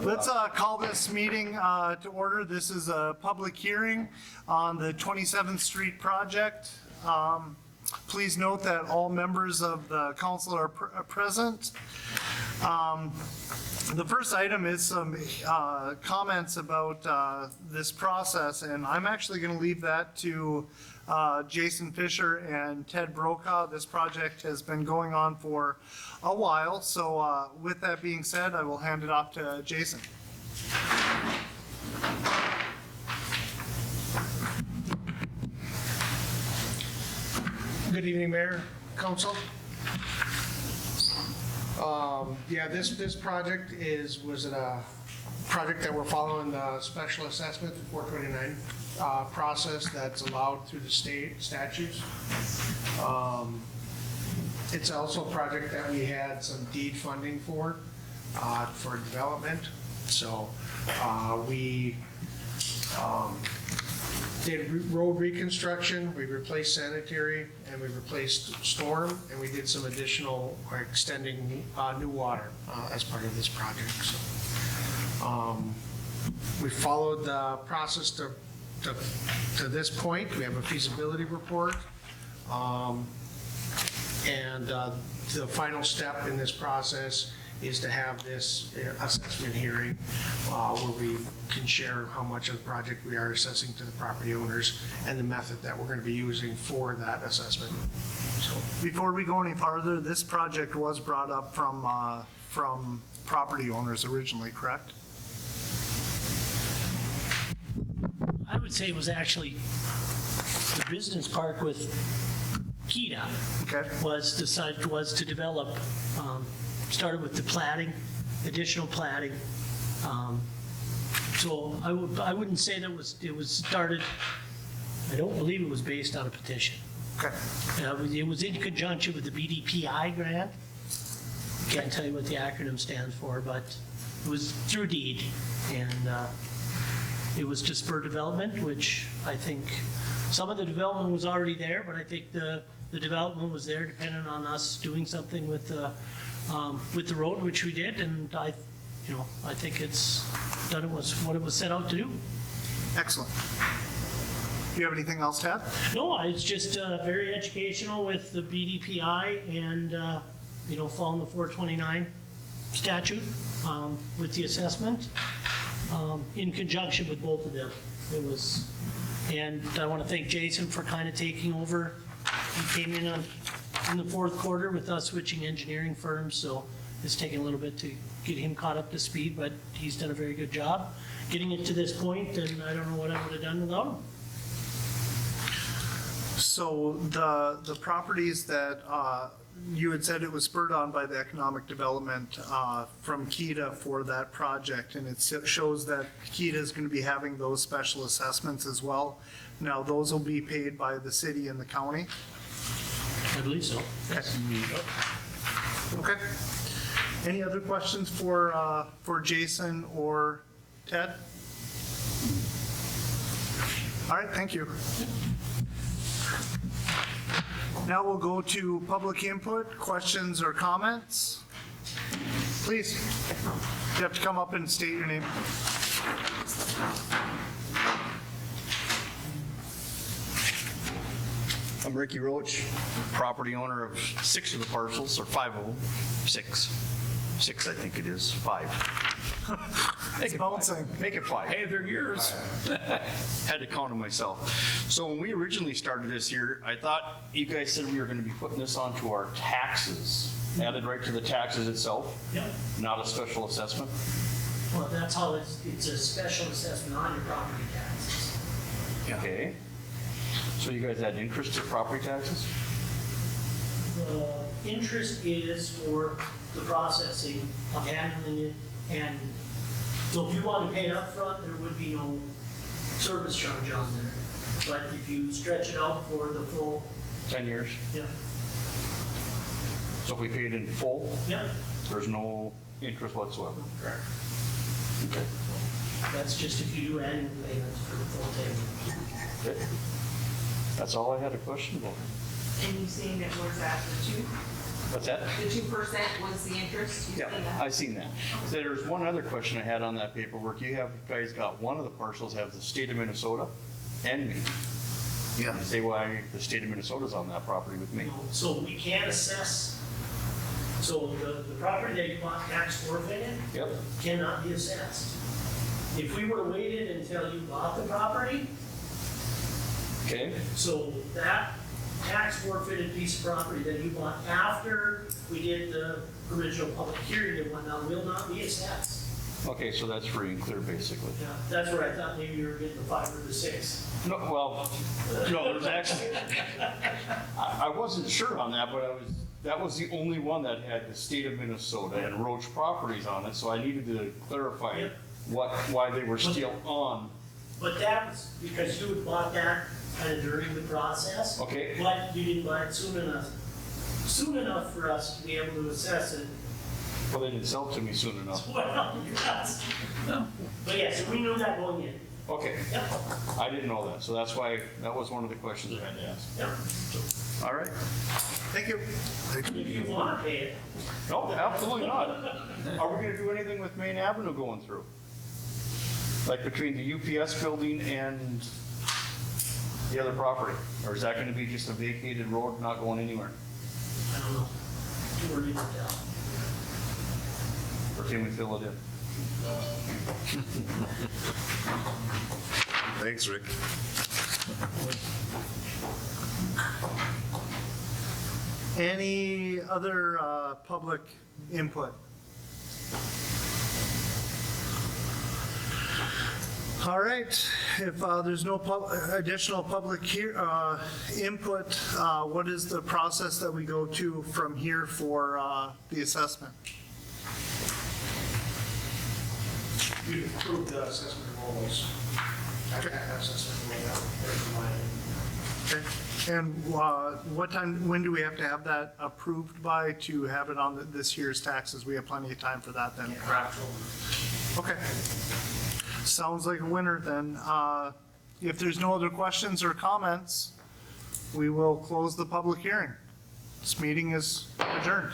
Let's call this meeting to order. This is a public hearing on the 27th Street project. Please note that all members of the council are present. The first item is some comments about this process, and I'm actually going to leave that to Jason Fisher and Ted Brokaw. This project has been going on for a while, so with that being said, I will hand it off to Jason. Good evening, Mayor, Council. Yeah, this project was a project that we're following the special assessment, the 429 process that's allowed through the state statutes. It's also a project that we had some deed funding for development. So we did road reconstruction, we replaced sanitary, and we replaced storm, and we did some additional extending new water as part of this project. So we followed the process to this point. We have a feasibility report, and the final step in this process is to have this assessment hearing where we can share how much of the project we are assessing to the property owners and the method that we're going to be using for that assessment. So, before we go any farther, this project was brought up from property owners originally, correct? I would say it was actually the business park with Kita was to develop. Started with the platting, additional platting. So I wouldn't say that it was started. I don't believe it was based on a petition. Okay. It was in conjunction with the BDPI grant. Can't tell you what the acronym stands for, but it was through deed, and it was to spur development, which I think some of the development was already there, but I think the development was there depending on us doing something with the road, which we did, and I think it's done what it was set out to do. Excellent. Do you have anything else to add? No, it's just very educational with the BDPI and following the 429 statute with the assessment in conjunction with both of them. It was, and I want to thank Jason for kind of taking over. He came in the fourth quarter with us switching engineering firms, so it's taken a little bit to get him caught up to speed, but he's done a very good job getting it to this point, and I don't know what I would have done without him. So the properties that you had said it was spurred on by the economic development from Kita for that project, and it shows that Kita is going to be having those special assessments as well. Now, those will be paid by the city and the county? I believe so. Yes. Okay. Any other questions for Jason or Ted? All right, thank you. Now we'll go to public input, questions or comments. Please, you have to come up and state your name. I'm Ricky Roach, property owner of 6 of the parcels, or 5 of them. 6, I think it is. 5. It's bouncing. Make it 5. Hey, they're yours. Had to count them myself. So when we originally started this here, I thought you guys said we were going to be putting this onto our taxes, added right to the taxes itself, Yep. not a special assessment. Well, that's how it's a special assessment on your property taxes. Okay. So you guys add interest to property taxes? The interest is for the processing of handling it, and so if you want to pay it up front, there would be no service charge on there. But if you stretch it out for the full, 10 years. yeah, So if we paid in full, yeah, there's no interest whatsoever. correct. Okay. That's just if you do annual payments for the full 10 years. Okay. That's all I had a question about. And you saying that was after 2? What's that? The 2% was the interest? You Yeah, said that? I seen that. So there's one other question I had on that paperwork. You guys got one of the parcels have the state of Minnesota and me. Yeah. Say why the state of Minnesota's on that property with me. So we can't assess, so the property that you bought tax forfeited Yep. cannot be assessed. If we would have waited until you bought the property, Okay, so that tax forfeited piece of property that you bought after we did the original public hearing and whatnot will not be assessed. okay, so that's free and clear, basically. Yeah, that's where I thought maybe you were getting the 5 or the 6. No, well, no, there's actually, I wasn't sure on that, but that was the only one that had the state of Minnesota and Roach Properties on it, so I needed to clarify Yep. why they were still on. But that was because you had bought that kind of during the process. Okay. But you didn't buy it soon enough for us to be able to assess it. Well, they didn't sell it to me soon enough. Well, yes. But yeah, so we knew that going in. Okay, Yep, I didn't know that, so that's why, that was one of the questions I had to ask. yep. All right. Thank you. If you want to pay it. No, absolutely not. Are we gonna do anything with Main Avenue going through? Like between the UPS building and the other property? Or is that gonna be just a vacated road, not going anywhere? I don't know. Too early to tell. Or can we fill it in? Thanks, Rick. Any other public input? All right, if there's no additional public input, what is the process that we go to from here for the assessment? You approved the assessment of all those. That assessment made out, they're provided. Okay. And what time, when do we have to have that approved by to have it on this year's taxes? We have plenty of time for that then. Okay. Sounds like a winner then. If there's no other questions or comments, we will close the public hearing. This meeting is adjourned.